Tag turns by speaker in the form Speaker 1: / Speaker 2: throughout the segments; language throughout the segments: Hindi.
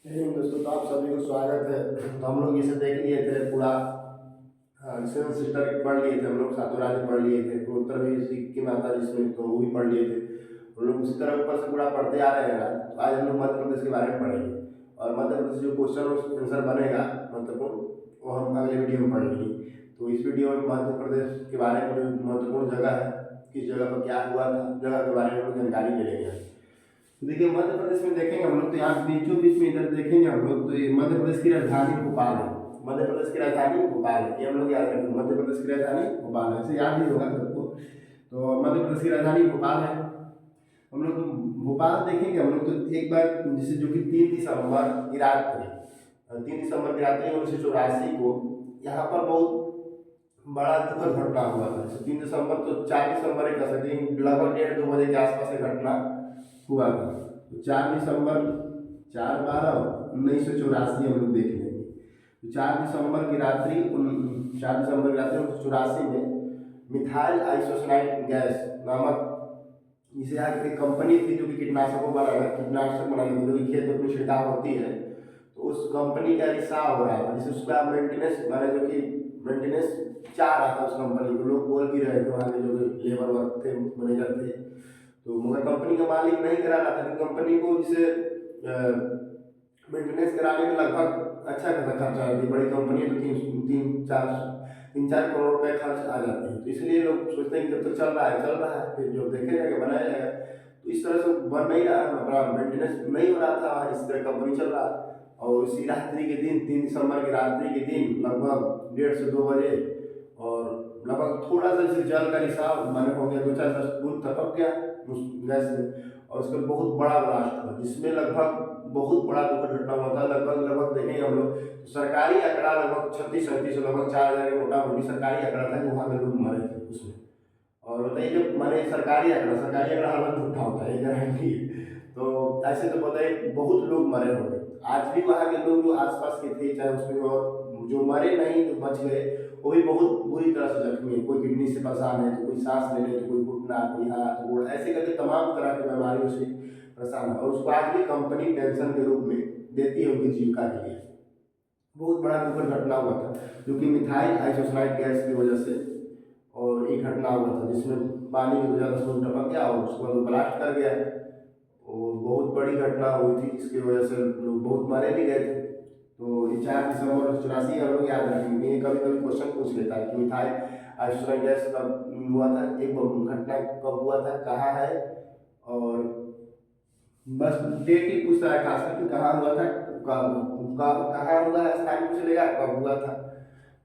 Speaker 1: दोस्तों, तो आप सभी को स्वागत है। तो हम लोग इसे देख लिए थे पूरा। सेवन सिस्टर पढ़ लिए थे हम लोग, सातों राज्य पढ़ लिए थे, पूर्वोत्तर भी सिक्किम आता है जिसमें, तो वो भी पढ़ लिए थे हम लोग। उसी तरह ऊपर से पूरा पढ़ते आ रहे हैं आज। तो आज हम लोग मध्य प्रदेश के बारे में पढ़ेंगे, और मध्य प्रदेश जो क्वेश्चन आंसर बनेगा महत्वपूर्ण, वो हम अगले वीडियो में पढ़ लेंगे। तो इस वीडियो में मध्य प्रदेश के बारे में जो महत्वपूर्ण जगह है, किस जगह पर क्या हुआ था, जगह के बारे में हम लोग जानकारी मिलेगी। तो देखिए, मध्य प्रदेश में देखेंगे हम लोग, तो यहाँ बीचों बीच में इधर देखेंगे हम लोग, तो ये मध्य प्रदेश की राजधानी भोपाल है। मध्य प्रदेश की राजधानी भोपाल है, ये हम लोग याद रखेंगे। मध्य प्रदेश की राजधानी भोपाल है, ऐसे याद नहीं होगा सबको। तो मध्य प्रदेश की राजधानी भोपाल है। हम लोग भोपाल देखेंगे हम लोग, तो एक बार जैसे जो कि 3 दिसंबर की रात्रि, 3 दिसंबर की रात्रि 1984 को यहाँ पर बहुत बड़ा दुखद घटना हुआ था। जैसे 3 दिसंबर, तो 4 दिसंबर कह सकते हैं, लगभग 1:30-2 बजे के आसपास ये घटना हुआ था। तो 4 दिसंबर, 4/12/1984 हम लोग देख लेंगे। तो 4 दिसंबर की रात्रि 1984 में मिथाइल आइसोसाइनाइड गैस नामक, इसे यहाँ की कंपनी थी जो कि कीटनाशक बनाने की, जो कि खेतों में छिड़काव होती है, तो उस कंपनी का रिसाव हो रहा था, जिसे उसका मेंटेनेंस माने, जो कि मेंटेनेंस चाह रहा था उस कंपनी को। लोग बोल भी रहे थे वहाँ के जो लेबर वर्क थे, मैनेजर थे, तो मगर कंपनी का मालिक नहीं करा रहा था, क्योंकि कंपनी को जिसे मेंटेनेंस कराने में लगभग अच्छा खासा खर्च आ जाती है। बड़ी कंपनी है तो तीन चार करोड़ रुपए खर्च आ जाते हैं। तो इसलिए लोग सोचते हैं कि जब तक चल रहा है, फिर जो देखे जाएगा बनाया जाएगा। तो इस तरह से बन नहीं रहा, मतलब मेंटेनेंस नहीं हो रहा था, इस तरह कंपनी चल रहा। और इसी रात्रि के दिन, 3 दिसंबर की रात्रि के दिन, लगभग 1:30 से 2 बजे, और लगभग थोड़ा सा जैसे जल का रिसाव माने हो गया, 2-4 बूंद टपक गया उस गैस में, और उसका बहुत बड़ा ब्लास्ट हुआ, जिसमें लगभग बहुत बड़ा दुखद घटना हुआ था। लगभग देखेंगे हम लोग, तो सरकारी आंकड़ा लगभग 36-37, लगभग 4,000 मोटा मोटी सरकारी आंकड़ा था कि वहाँ पे लोग मरे थे उसमें। और बताइए, जब मैंने सरकारी आंकड़ा हर वक्त झूठा होता है, गारंटी है। तो ऐसे तो बताइए बहुत लोग मरे होंगे। आज भी वहाँ के लोग जो आसपास के थे, चाहे उसमें, और जो मरे नहीं, जो बच गए, वो भी बहुत बुरी तरह से जख्मी है। कोई किडनी से परेशान है, तो कोई सांस लेने, तो कोई घुटना, कोई हाथ गोड़, ऐसे करके तमाम तरह की बीमारियों से परेशान है। और उसको आज भी कंपनी पेंशन के रूप में देती है उनकी जीविका के लिए। बहुत बड़ा दुखद घटना हुआ था, जो कि मिथाइल आइसोसाइनाइड गैस की वजह से, और एक घटना हुआ था जिसमें पानी की वजह से टपक गया, और उसके बाद वो ब्लास्ट कर गया। और बहुत बड़ी घटना हुई थी, जिसकी वजह से लोग बहुत मारे भी गए थे। तो ये 4 दिसंबर 1984 हम लोग याद रखेंगे। ये कभी कभी क्वेश्चन पूछ लेता है कि मिथाइल आइसोसाइनाइड गैस कब हुआ था, एक घटना कब हुआ था, कहाँ है, और बस डेट ही पूछता है खासकर कि कहाँ हुआ था, कहाँ हुआ है, स्थान पूछ लेगा, कब हुआ था।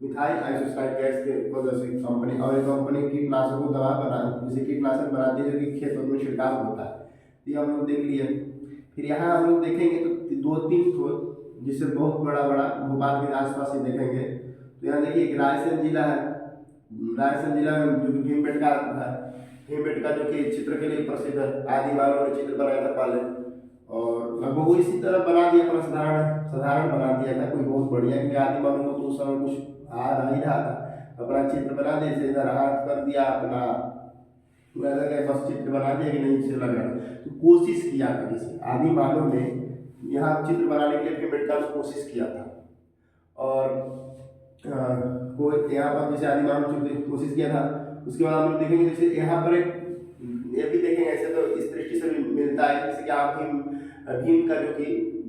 Speaker 1: मिथाइल आइसोसाइनाइड गैस के वजह से कंपनी, और ये कंपनी कीटनाशकों दवा जैसे कीटनाशक बनाती है, जो कि खेतों में छिड़काव होता है। ये हम लोग देख लिए। फिर यहाँ हम लोग देखेंगे तो 2-3 ठो, जिससे बहुत बड़ा बड़ा भोपाल के आसपास ही देखेंगे। तो यहाँ देखिए, एक रायसेन जिला है। रायसेन जिला में जो कि भीमबेटका है, भीमबेटका जो कि चित्र के लिए प्रसिद्ध है। आदि मानव ने चित्र बनाया था पहले, और लगभग वो इसी तरह बना दिया, अपना साधारण बना दिया था, कोई बहुत बढ़िया, क्योंकि आदि मानव को तो उस समय कुछ आ नहीं रहा था। अपना चित्र बना दिया, इसे इधर हाथ कर दिया अपना, वैसा क्या बस चित्र बना दिया कि नहीं इसे लगा। तो कोशिश किया था, जैसे आदि मानव ने यहाँ चित्र बनाने के लिए भीमबेटका में कोशिश किया था। और कोई यहाँ पर जैसे आदि मानव ने कोशिश किया था। उसके बाद हम लोग देखेंगे, जैसे यहाँ पर एक ये भी देखेंगे, ऐसे तो इस दृष्टि से भी मिलता है, जैसे कि आप भीम का, जो कि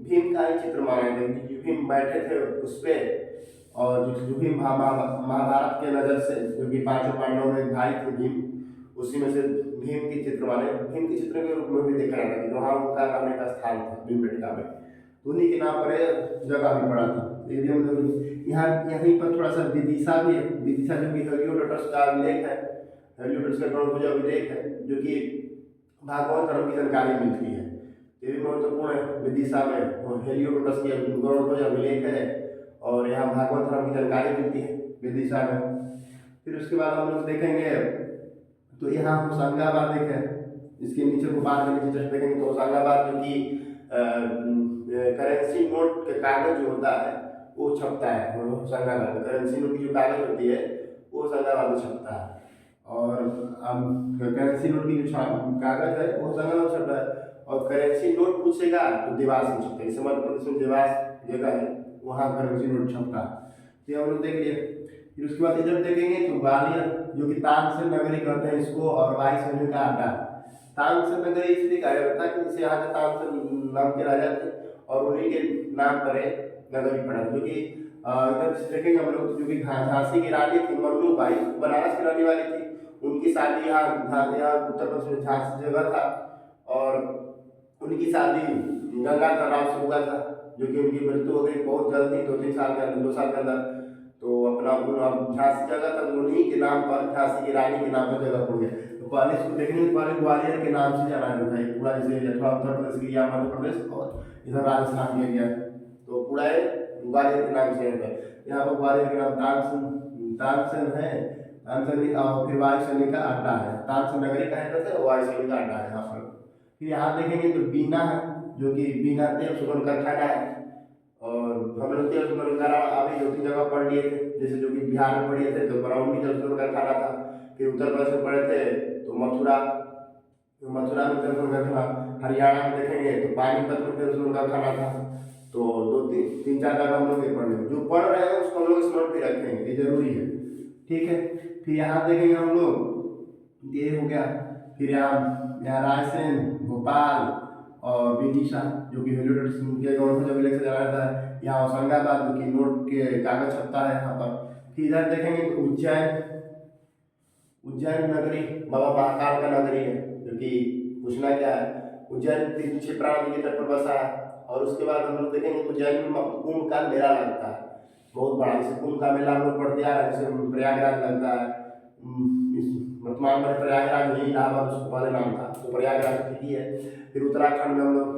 Speaker 1: भीम का ही चित्र माना है, जो भीम बैठे थे उस पर, और जो भीम महाभारत के नज़र से, जो कि 5 पांडवों में भाई थे भीम, उसी में से भीम के चित्र माने, भीम के चित्र के रूप में भी देखा जाता है कि वहाँ उनका रहने का स्थान था भीमबेटका में। तो उन्हीं के नाम पर जगह भी पड़ा था। ये भी हम लोग यहाँ यहीं पर थोड़ा सा विदिशा भी है। विदिशा जो कि हेलियोडोटस का अभिलेख है, हेलियोडोटस का गणभुज अभिलेख है, जो कि भागवत धर्म की जानकारी मिलती है। ये भी महत्वपूर्ण है। विदिशा में हेलियोडोटस की गणभुज अभिलेख है, और यहाँ भागवत धर्म की जानकारी मिलती है विदिशा में। फिर उसके बाद हम लोग देखेंगे, तो यहाँ होशंगाबाद एक है, इसके नीचे भोपाल के नीचे जस्ट देखेंगे तो होशंगाबाद, जो कि करेंसी नोट के कागज जो होता है वो छपता है होशंगाबाद में। करेंसी नोट की जो कागज होती है वो होशंगाबाद में छपता है, और करेंसी नोट की जो कागज है वो होशंगाबाद में छपता है। और करेंसी नोट पूछेगा तो देवास में छपता है। जैसे मध्य प्रदेश में देवास जगह है, वहाँ करेंसी नोट छपता है। तो हम लोग देख लिए। फिर उसके बाद इधर देखेंगे तो ग्वालियर, जो कि तानसेन नगरी कहते हैं इसको, और वायुसेना का अड्डा। तानसेन नगरी इसलिए कहा जाता है कि जैसे यहाँ के तानसेन नाम के राजा थे और उन्हीं के नाम पर नगरी पड़ा, जो कि इधर देखेंगे हम लोग, जो कि झांसी की रानी थी मन्नूबाई, बनारस की रहने वाली थी। उनकी शादी यहाँ उत्तर प्रदेश में झांसी जगह था, और उनकी शादी गंगाधर राव से हुआ था, जो कि उनकी मृत्यु हो गई बहुत जल्दी, 2-3 साल के अंदर, 2 साल के अंदर। तो अपना झांसी जगह था, तो उन्हीं के नाम पर, झांसी की रानी के नाम पर जगह पड़ गया। तो पहले इसको देखने से पहले ग्वालियर के नाम से जाना जाता है पूरा, जैसे थोड़ा उत्तर प्रदेश की या मध्य प्रदेश और इधर राजस्थान के एरिया, तो पूरा ग्वालियर के नाम से है। यहाँ पर ग्वालियर के नाम तानसेन है, तानसेन, और फिर वायुसेना का अड्डा है। तानसेन नगरी का है, वायुसेना का अड्डा है यहाँ पर। फिर यहाँ देखेंगे तो बीना है, जो कि बीना तेल शोधन कारखाना है। और हम लोग तेल शोधन कारखाना अभी 2-3 जगह पढ़ लिए थे, जैसे जो कि बिहार में पढ़े थे तो बरौनी तेल शोधन कारखाना था। फिर उत्तर प्रदेश में पढ़े थे तो मथुरा में तेल शोधन कारखाना। हरियाणा में देखेंगे तो पानीपत में तेल शोधन कारखाना था। तो 2-3-4 जगह हम लोग ये पढ़ लेंगे, जो पढ़ रहे हैं उसको हम लोग स्मरण भी रखेंगे, ये जरूरी है। ठीक है। फिर यहाँ देखेंगे हम लोग, ये हो गया। फिर यहाँ रायसेन, भोपाल और विदिशा, जो कि हेलीडोट के गवर्नमेंट जब इलेक्शन चला जाता है। यहाँ होशंगाबाद, जो कि नोट के कागज छपता है यहाँ पर। फिर इधर देखेंगे तो उज्जैन नगरी बाबा महाकाल का नगरी है, जो कि पूछना क्या है, उज्जैन क्षिप्रा नदी के तट पर बसा है। और उसके बाद हम लोग देखेंगे तो उज्जैन में कुंभ का मेला लगता है बहुत बड़ा। जैसे कुंभ का मेला हम लोग पढ़ते आ रहे हैं, जैसे प्रयागराज लगता है, वर्तमान में प्रयागराज नहीं, इलाहाबाद उसको पहले नाम था, तो प्रयागराज सिटी है। फिर उत्तराखंड में हम लोग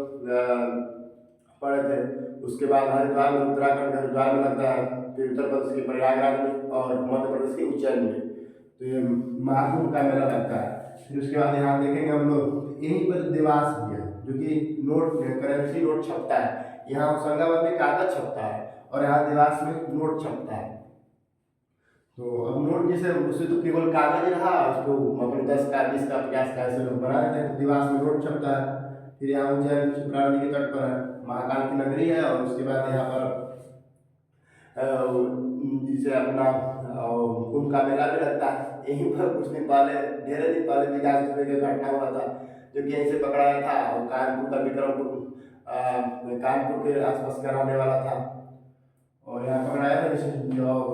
Speaker 1: पढ़े थे। उसके बाद हरिद्वार में, उत्तराखंड के हरिद्वार में लगता है। फिर उत्तर प्रदेश के प्रयागराज में और मध्य प्रदेश के उज्जैन में, तो ये महाकुंभ का मेला लगता है। फिर उसके बाद यहाँ देखेंगे हम लोग, यहीं पर देवास भी है, जो कि नोट करेंसी नोट छपता है। यहाँ होशंगाबाद में कागज छपता है और यहाँ देवास में नोट छपता है। तो अब नोट जैसे उससे तो केवल कागज रहा, उसको अपने 10 का, 20 का, 50 का ऐसे लोग बना देते हैं, तो देवास में नोट छपता है। फिर यहाँ उज्जैन क्षिप्रा नदी के तट पर है, महाकाल की नगरी है। और उसके बाद यहाँ पर जिसे अपना कुंभ का मेला भी लगता है। यहीं पर कुछ दिन पहले, ढेर दिन पहले विकास दुबे का घटना हुआ था, जो कि यहीं से पकड़ाया था, और कानपुर का विक्रमपुर, कानपुर के आसपास का रहने वाला था, और यहाँ पकड़ाया था।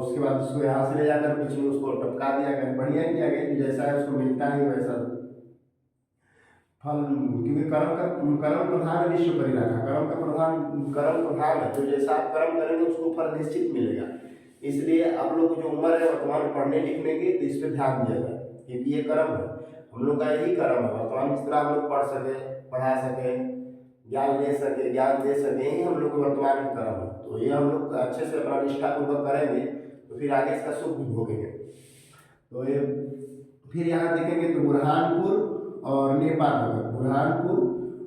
Speaker 1: उसके बाद उसको यहाँ से ले जाकर बीच में उसको टपका दिया गया, बढ़िया किया गया, जैसा है उसको मिलता ही वैसा फल, क्योंकि कर्म प्रधान विश्व परिणाम, कर्म प्रधान है, तो जैसा आप कर्म करेंगे उसको फल निश्चित मिलेगा। इसलिए आप लोग की जो उम्र है वर्तमान पढ़ने लिखने की, तो इस पर ध्यान दिया जाए, क्योंकि ये कर्म है, हम लोग का यही कर्म है वर्तमान। जिस तरह हम लोग पढ़ सके, पढ़ा सके, ज्ञान ले सके, ज्ञान दे सके, यही हम लोग के वर्तमान में कर्म है। तो ये हम लोग अच्छे से अपना निष्ठापूर्वक करेंगे, तो फिर आगे इसका सुख भी भोगेंगे। तो ये फिर यहाँ देखेंगे तो बुरहानपुर और नेपाल नगर, बुरहानपुर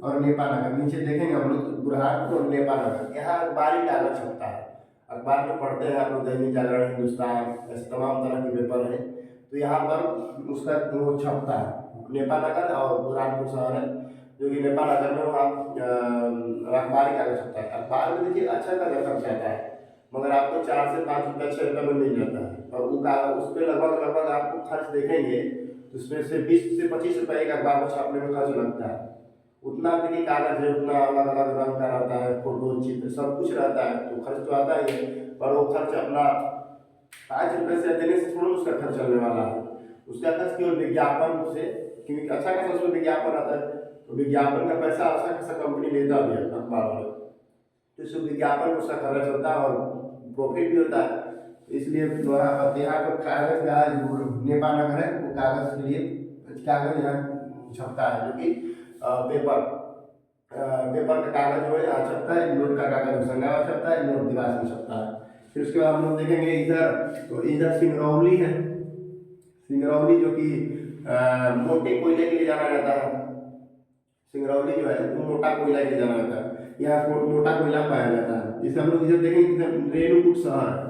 Speaker 1: और नेपाल नगर, नीचे देखेंगे हम लोग तो बुरहानपुर और नेपाल नगर। यहाँ अखबारी कागज छपता है, अखबार में पढ़ते हैं आप लोग, दैनिक जागरण, हिंदुस्तान, ऐसे तमाम तरह के पेपर है, तो यहाँ पर उसका वो छपता है। नेपाल नगर और बुरहानपुर शहर है, जो कि नेपाल नगर में वहाँ अखबारी कागज छपता है। अखबार में देखिए अच्छा खासा खर्च आता है, मगर आपको 4 से 5 रुपये 6 रुपये में मिल जाता है। और वो उस पर लगभग आपको खर्च देखेंगे तो उसमें से 20 से 25 रुपये एक अखबार को छापने में खर्च लगता है। उतना देखिए कागज है, उतना अलग अलग रंग का रहता है, फोटो, चित्र, सब कुछ रहता है, तो खर्च तो आता ही है। पर वो खर्च अपना 5 रुपये से देने से थोड़ा उसका खर्च चलने वाला है। उसका खर्च केवल विज्ञापन से, क्योंकि अच्छा खासा उसमें विज्ञापन आता है, तो विज्ञापन का पैसा अच्छा खासा कंपनी लेता भी है अखबार वाले, तो इस विज्ञापन उसका खर्च होता है और प्रॉफिट भी होता है। इसलिए यहाँ पर कागज का नेपाल नगर है, वो कागज के लिए कागज यहाँ छपता है, जो कि पेपर का कागज जो है यहाँ छपता है। नोट का कागज होशंगाबाद छपता है, नोट देवास में छपता है। फिर उसके बाद हम लोग देखेंगे इधर, तो इधर सिंगरौली है, सिंगरौली जो कि मोटे कोयले के लिए जाना जाता है। सिंगरौली जो है वो मोटा कोयला के लिए जाना जाता है, यहाँ मोटा कोयला पाया जाता है। जैसे हम लोग इधर देखेंगे, रेणुकूट शहर,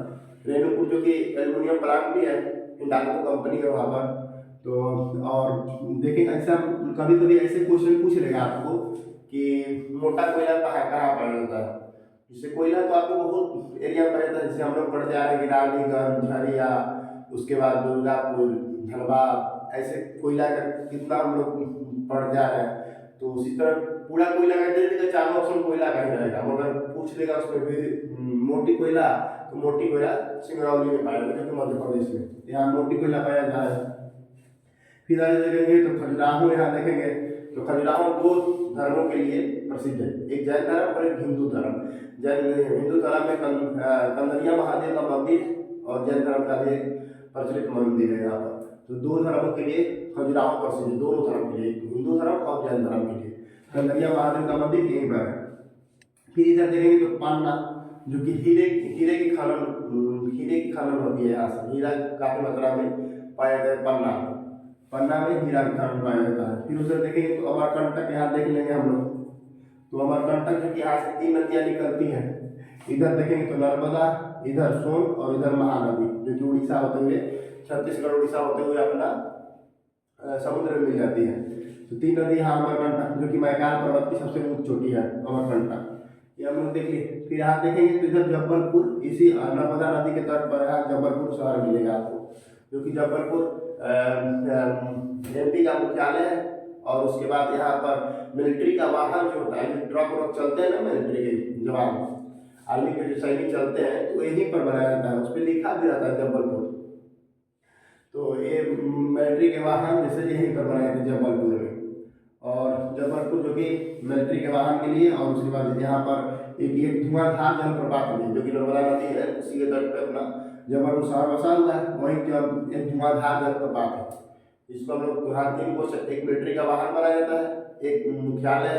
Speaker 1: रेणुकूट जो कि एल्युमिनियम प्लांट भी है, हिंडाल्को कंपनी है वहाँ पर। तो और देखें ऐसा कभी कभी ऐसे क्वेश्चन पूछ लेगा आपको कि मोटा कोयला कहाँ कहाँ पाया जाता है। जैसे कोयला तो आपको बहुत एरिया में पाया जाता है, जैसे हम लोग पढ़ते आ रहे हैं कि रानीगंज, झरिया, उसके बाद दुर्गापुर, धनबाद, ऐसे कोयला का कितना हम लोग पढ़ जा रहे हैं। तो उसी तरह पूरा कोयला का दे देगा, चारों ऑप्शन कोयला का ही रहेगा, मगर पूछ देगा उसमें भी मोटी कोयला, तो मोटी कोयला सिंगरौली में पाया जाता है, जो कि मध्य प्रदेश में यहाँ मोटी कोयला पाया जा रहा है। फिर आगे देखेंगे तो खजुराहो, यहाँ देखेंगे तो खजुराहो दो धर्मों के लिए प्रसिद्ध है, एक जैन धर्म और एक हिंदू धर्म। हिंदू धर्म में कंदरिया महादेव का मंदिर और जैन धर्म का भी प्रचलित मंदिर है यहाँ पर। तो दो धर्मों के लिए खजुराहो प्रसिद्ध है, दोनों धर्म के लिए, हिंदू धर्म और जैन धर्म के लिए कंदरिया महादेव का मंदिर यहीं पर है। फिर इधर देखेंगे तो पन्ना, जो कि हीरे की खनन होती है, यहाँ से हीरा काफी मात्रा में पाया जाता है पन्ना में हीरा का खनन पाया जाता है। फिर उधर देखेंगे तो अमरकंटक, यहाँ देख लेंगे हम लोग, तो अमरकंटक जो कि यहाँ से 3 नदियाँ निकलती हैं। इधर देखेंगे तो नर्मदा, इधर सोन और इधर महानदी, जो कि उड़ीसा होते हुए, छत्तीसगढ़ उड़ीसा होते हुए अपना समुद्र में मिल जाती है। तो 3 नदी यहाँ अमरकंटक, जो कि मैकान पर्वत की सबसे ऊंची चोटी है अमरकंटक, ये हम लोग देख लिए। फिर यहाँ देखेंगे तो इधर जबलपुर, इसी नर्मदा नदी के तट पर यहाँ जबलपुर शहर मिलेगा आपको, जो कि जबलपुर एमपी का मुख्यालय है। और उसके बाद यहाँ पर मिलिट्री का वाहन जो होता है, जो ट्रक व्रक चलते हैं ना, मिलिट्री के जवान, आर्मी के जो सैनिक चलते हैं, तो यहीं पर बनाया जाता है, उस पर लिखा भी रहता है जबलपुर। तो ये मिलिट्री के वाहन जैसे यहीं पर बनाए थे जबलपुर में। और जबलपुर जो कि मिलिट्री के वाहन के लिए, और उसके बाद यहाँ पर एक धुआंधार जलप्रपात भी, जो कि नर्मदा नदी है, उसी के तट पर अपना जबलपुर शहर बसा हुआ है, वहीं जब एक धुआंधार जलप्रपात है, इसको हम लोग यहाँ 3 क्वेश्चन, एक मिलिट्री का वाहन बनाया जाता है, एक मुख्यालय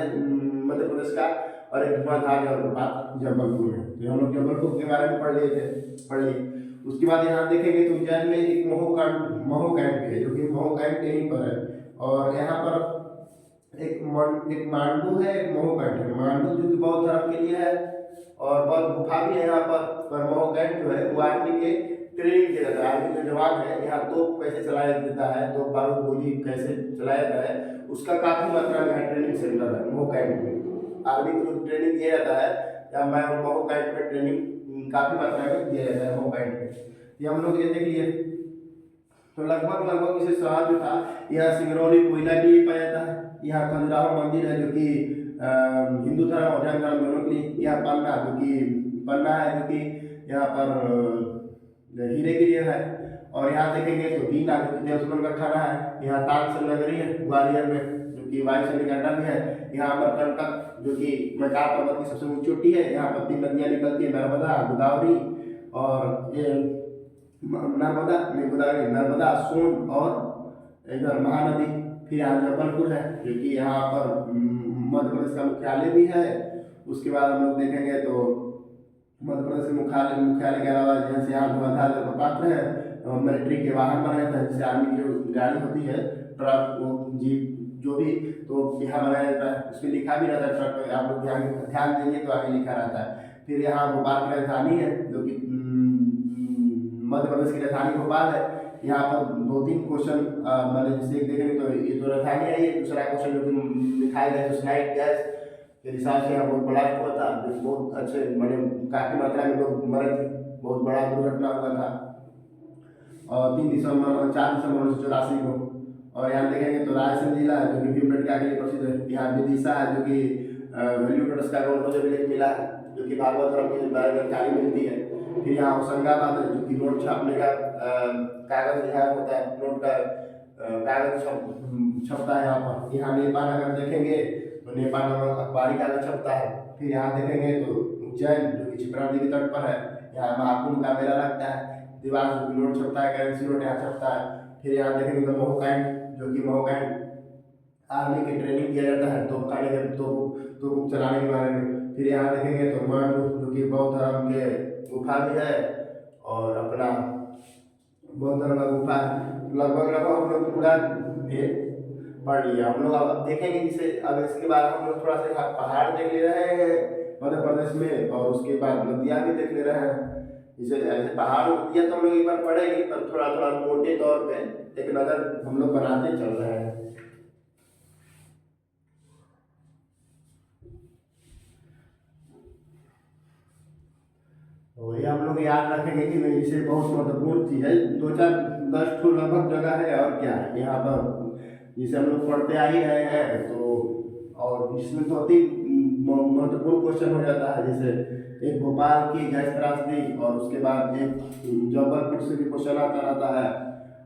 Speaker 1: मध्य प्रदेश का, और एक धुआंधार जलप्रपात जबलपुर में। तो हम लोग जबलपुर के बारे में पढ़ लिए। उसके बाद यहाँ देखेंगे तो उज्जैन में एक महो कैंप है, जो कि महो कैंप यहीं पर है। और यहाँ पर एक मांडू है, एक महो कैंप है। मांडू जो कि बौद्ध धर्म के लिए है, और बौद्ध गुफा भी है यहाँ पर महो कैंप जो है वो आर्मी के ट्रेनिंग दिया जाता है। आर्मी जो जवान है यहाँ तोप कैसे चलाया जाता है, तो बारूद गोली कैसे चलाया जाता है, उसका काफी मात्रा में ट्रेनिंग सेंटर है महो कैंप में। आर्मी को जो ट्रेनिंग दिया जाता है, या मैं महो कैंप में ट्रेनिंग काफी मात्रा में दिया जाता है महो कैंप में। ये हम लोग ये देख लिए। तो लगभग इसे शहर जो था, यहाँ सिंगरौली कोयला के लिए पाया जाता है। यहाँ खजुराहो मंदिर है, जो कि हिंदू धर्म और जैन धर्म दोनों के लिए। यहाँ पन्ना है, जो कि यहाँ पर हीरे के लिए है। और यहाँ देखेंगे तो बीना, जो कि देवसुमन का खाना है। यहाँ तानसेन नगरी है ग्वालियर में, जो कि वायु सैनिक अड्डा भी है। यहाँ अमरकंटक, जो कि मैकान पर्वत की सबसे ऊंची चोटी है, यहाँ पर 3 नदियाँ निकलती है, नर्मदा, गोदावरी, और ये नर्मदा, सोन और इधर महानदी। फिर यहाँ जबलपुर है, जो कि यहाँ पर मध्य प्रदेश का मुख्यालय भी है। उसके बाद हम लोग देखेंगे तो मध्य प्रदेश के मुख्यालय के अलावा जैसे यहाँ धुआंधार जलप्रपात है, मिलिट्री के वाहन बनाए जाते हैं, जैसे आर्मी की जो गाड़ी होती है, ट्रक, जीप, जो भी, तो यहाँ बनाया जाता है। उस पर लिखा भी रहता है ट्रक पर, आप लोग ध्यान देंगे तो आगे लिखा रहता है। फिर यहाँ भोपाल की राजधानी है, जो कि मध्य प्रदेश की राजधानी भोपाल है। यहाँ पर 2-3 क्वेश्चन मैंने जैसे देखेंगे तो ये तो राजधानी है, ये दूसरा क्वेश्चन जो कि दिखाई गया तो नाइट गैस के हिसाब से यहाँ बहुत ब्लास्ट हुआ था, बहुत अच्छे मैंने काफ़ी मात्रा में लोग मरे थे, बहुत बड़ा दुर्घटना हुआ था, और 4 दिसंबर 1984 को। और यहाँ देखेंगे तो रायसेन जिला है, जो कि भीमबेटका के लिए प्रसिद्ध है। यहाँ विदिशा है, जो कि वैल्यू पुरस्कार को मुझे भी मिला है, जो कि भागवत धर्म के बारे में जानकारी मिलती है। फिर यहाँ होशंगाबाद है, जो कि नोट छापने का कागज यहाँ होता है, नोट का कागज छपता है यहाँ पर। यहाँ नेपाल अगर देखेंगे तो नेपाल में अखबारी कागज छपता है। फिर यहाँ देखेंगे तो उज्जैन, जो कि क्षिप्रा नदी के तट पर है, यहाँ महाकुंभ का मेला लगता है। दिवास, जो कि नोट छपता है, करेंसी नोट यहाँ छपता है। फिर यहाँ देखेंगे तो महो कैंप, जो कि महो कैंप आर्मी की ट्रेनिंग दिया जाता है, तोप खाने के तोप चलाने के बारे में। फिर यहाँ देखेंगे तो मांडू, जो कि बौद्ध धर्म के गुफा भी है, और अपना बौद्ध धर्म का गुफा है। लगभग हम लोग पूरा ये पढ़ लिया। हम लोग अब देखेंगे जिसे, अब इसके बाद हम लोग थोड़ा सा पहाड़ देख ले रहे हैं मध्य प्रदेश में, और उसके बाद नदियाँ भी देख ले रहे हैं। जैसे ऐसे पहाड़ नदियाँ तो हम लोग एक बार पढ़ेंगे, पर थोड़ा मोटे तौर पे एक नज़र हम लोग बनाते चल रहे हैं। हम लोग याद रखेंगे कि नहीं, इसे बहुत महत्वपूर्ण चीज़ है। 2-4-10 लगभग जगह है और क्या है यहाँ पर, जिसे हम लोग पढ़ते आ ही रहे हैं। तो और इसमें तो अति महत्वपूर्ण क्वेश्चन हो जाता है, जैसे एक भोपाल की गैस त्रासदी, और उसके बाद एक जबलपुर से भी क्वेश्चन आता रहता है,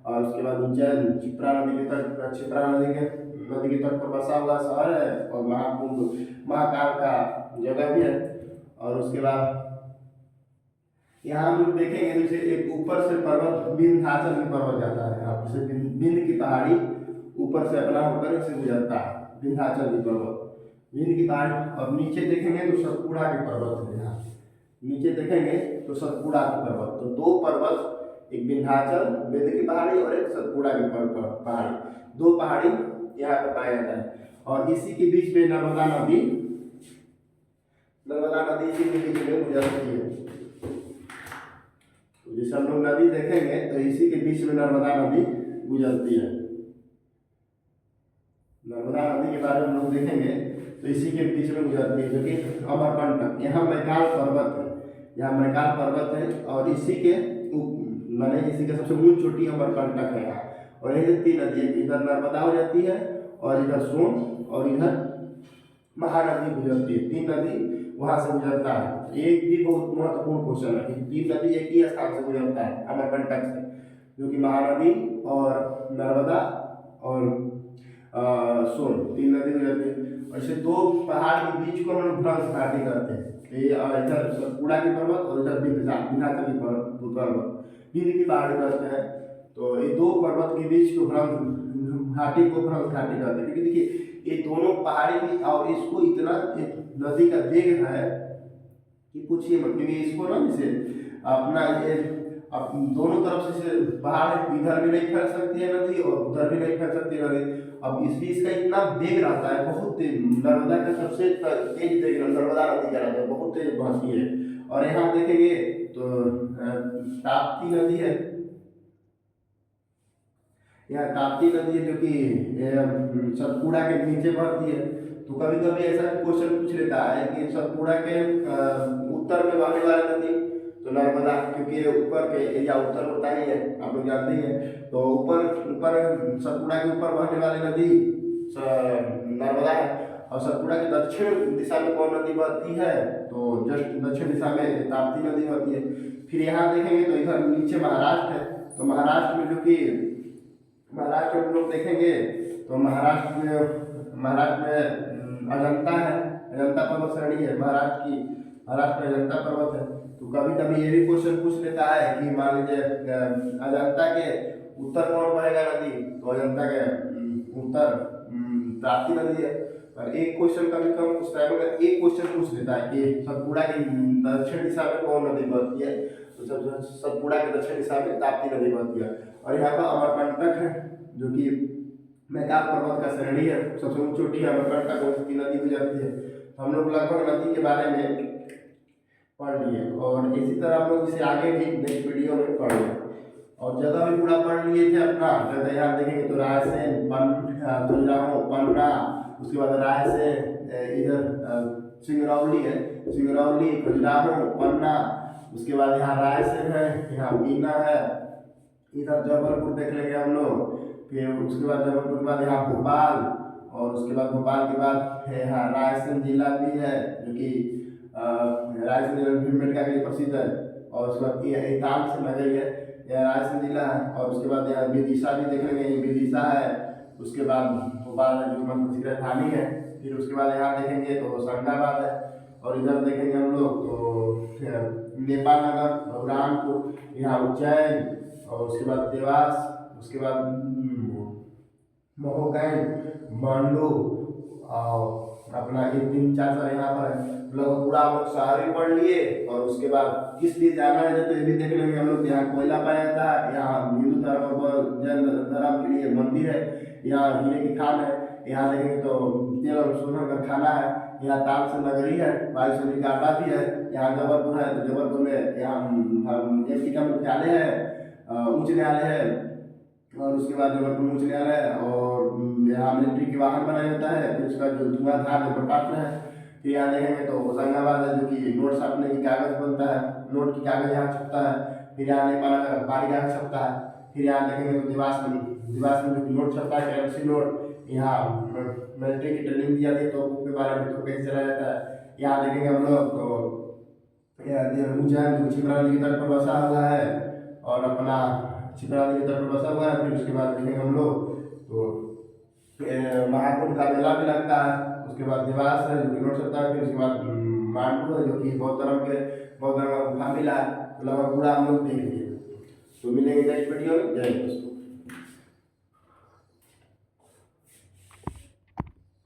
Speaker 1: और उसके बाद उज्जैन क्षिप्रा नदी के तट, क्षिप्रा नदी के तट पर बसा हुआ शहर है, और महाकुंभ महाकाल का जगह भी है। और उसके बाद यहाँ हम लोग देखेंगे, जैसे एक ऊपर से पर्वत विंध्याचल में पर्वत जाता है, आप जैसे विंध्य की पहाड़ी ऊपर से अपना होकर इसे गुजरता है, विंध्याचल की पर्वत, विंध्य की पहाड़ी। और नीचे देखेंगे तो सतपुड़ा के पर्वत है, यहाँ नीचे देखेंगे तो सतपुड़ा की पर्वत। तो दो पर्वत, एक विंध्याचल विंध्य की पहाड़ी और एक सतपुड़ा की पहाड़ी, दो पहाड़ी यहाँ पर पाया जाता है। और इसी के बीच में नर्मदा नदी इसी के बीच में गुजरती है। तो जैसे हम लोग नदी देखेंगे तो इसी के बीच में नर्मदा नदी गुजरती है। नर्मदा नदी के बारे में हम लोग देखेंगे तो इसी के बीच में गुजरती है, जो कि अमरकंटक, यहाँ मैकाल पर्वत है, यहाँ मैकाल पर्वत है, और इसी के सबसे ऊंची चोटी अमरकंटक है यहाँ। और यही 3 नदी है, इधर नर्मदा हो जाती है, और इधर सोन, और इधर महानदी गुजरती है। 3 नदी वहां से गुजरता है। एक भी बहुत महत्वपूर्ण क्वेश्चन है कि 3 नदी एक ही स्थान से गुजरता है, अमरकंटक से, जो कि महानदी और नर्मदा और सोन, 3 नदी गुजरती है। और इसे 2 पहाड़ के बीच को हम लोग भ्रंश घाटी करते हैं। इधर सतपुड़ा की पर्वत और इधर विंध्याचल की पर्वत, विंध्य की पहाड़ी करते हैं। तो ये 2 पर्वत के बीच को भ्रंश घाटी करते हैं, क्योंकि देखिए ये दोनों पहाड़ी की, और इसको इतना नदी का वेग है कि पूछिए मत, क्योंकि इसको ना जैसे अपना ये अब दोनों तरफ से पहाड़, इधर भी नहीं फैल सकती है नदी और उधर भी नहीं फैल सकती है नदी। अब इसका इतना वेग रहता है, बहुत तेज, नर्मदा का सबसे तेज वेग नर्मदा नदी का रहता है, बहुत तेज बहती है। और यहाँ देखेंगे तो ताप्ती नदी है, यहाँ ताप्ती नदी है, जो कि सतपुड़ा के नीचे बहती है। तो कभी कभी ऐसा क्वेश्चन पूछ लेता है कि सतपुड़ा के उत्तर में बहने वाली नदी तो नर्मदा, क्योंकि ऊपर के एरिया उत्तर होता ही है, आप लोग जानते ही हैं। तो ऊपर सतपुड़ा के ऊपर बहने वाली नदी नर्मदा है। और सतपुड़ा के दक्षिण दिशा में कौन नदी बहती है, तो जस्ट दक्षिण दिशा में ताप्ती नदी बहती है। फिर यहाँ देखेंगे तो इधर नीचे महाराष्ट्र है। तो महाराष्ट्र में, जो कि महाराष्ट्र में लोग देखेंगे तो महाराष्ट्र में अजंता है, अजंता पर्वत श्रेणी है महाराष्ट्र में अजंता पर्वत है। तो कभी कभी ये भी क्वेश्चन पूछ लेता है कि मान लीजिए अजंता के उत्तर कौन बहेगा नदी, तो अजंता के उत्तर ताप्ती नदी है। और एक क्वेश्चन कभी कम पूछता है, मगर एक क्वेश्चन पूछ लेता है कि सतपुड़ा की दक्षिण दिशा में कौन नदी बहती है, तो सतपुड़ा के दक्षिण दिशा में ताप्ती नदी बहती है। और यहाँ पर अमरकंटक है, जो कि मैकाल पर्वत का श्रेणी है, सबसे ऊंची चोटी है अमरकंटक की नदी गुजरती है। तो हम लोग लगभग नदी के बारे में पढ़ लिए, और इसी तरह हम लोग इसे आगे भी नेक्स्ट वीडियो में पढ़ लें। और जगह भी पूरा पढ़ लिए थे अपना। जगह यहाँ देखेंगे तो रायसेन, खजुराहो, पन्ना, उसके बाद रायसेन, इधर सिंगरौली है, सिंगरौली, खजुराहो, पन्ना, उसके बाद यहाँ रायसेन है, यहाँ बीना है, इधर जबलपुर देख लेंगे हम लोग। फिर उसके बाद जबलपुर के बाद यहाँ भोपाल, और उसके बाद भोपाल के बाद यहाँ रायसेन जिला भी है, जो कि रायसेन जिला भीमबेटका के लिए प्रसिद्ध है। और उसके बाद ये ताल से नगरी है, यह रायसेन जिला है। और उसके बाद यहाँ विदिशा भी देख लेंगे, विदिशा है। उसके बाद भोपाल है, जो मंत्री राजधानी है। फिर उसके बाद यहाँ देखेंगे तो होशंगाबाद है। और इधर देखेंगे हम लोग तो नेपाल नगर, बलरामपुर, यहाँ उज्जैन, और उसके बाद देवास, उसके बाद महोगैन, मांडू, और अपना 1-3-4 यहाँ पर है। लोग पूरा हम लोग शहर भी पढ़ लिए। और उसके बाद किस लिए जाना है तो ये भी देख लेंगे हम लोग। यहाँ कोयला पाया जाता है, यहाँ हिंदू धर्म और जैन धर्म के लिए मंदिर है, यहाँ हीरे की खान है, यहाँ देखेंगे तो तेल और सोना का खाना है, यहाँ ताल से नगरी है, वायुसेना का अड्डा भी है। यहाँ जबलपुर है, तो जबलपुर में यहाँ एमपी का मुख्यालय है, उच्च न्यायालय है। और उसके बाद जबलपुर उच्च न्यायालय, और यहाँ मिलिट्री के वाहन बनाया जाता है। फिर उसका जो धुआंधार जबलपुर है, फिर यहाँ देखेंगे तो होशंगाबाद है, जो कि नोट छापने की कागज़ बनता है, नोट की कागज़ यहाँ छपता है। फिर यहाँ नेपाल का अखबारी कागज छपता है। फिर यहाँ देखेंगे तो देवास में जो कि नोट छपता है, करेंसी नोट। यहाँ मिलिट्री की ट्रेनिंग दी जाती है, तो बुक के बारे में तो कैसे चला जाता है। यहाँ देखेंगे हम लोग तो उज्जैन जो छिपरा नदी के तट पर बसा हुआ है, और अपना छिपरा नदी के तट पर बसा हुआ है। फिर उसके बाद देखेंगे हम लोग तो महाकुंभ का मेला भी लगता है। उसके बाद देवास है जो कि नोट छपता है। फिर उसके बाद मांडू है जो कि बौद्ध धर्म का गुफा मिला है। तो लगभग पूरा हम लोग देख लिए। तो मिलेंगे नेक्स्ट वीडियो में। जय दोस्तों।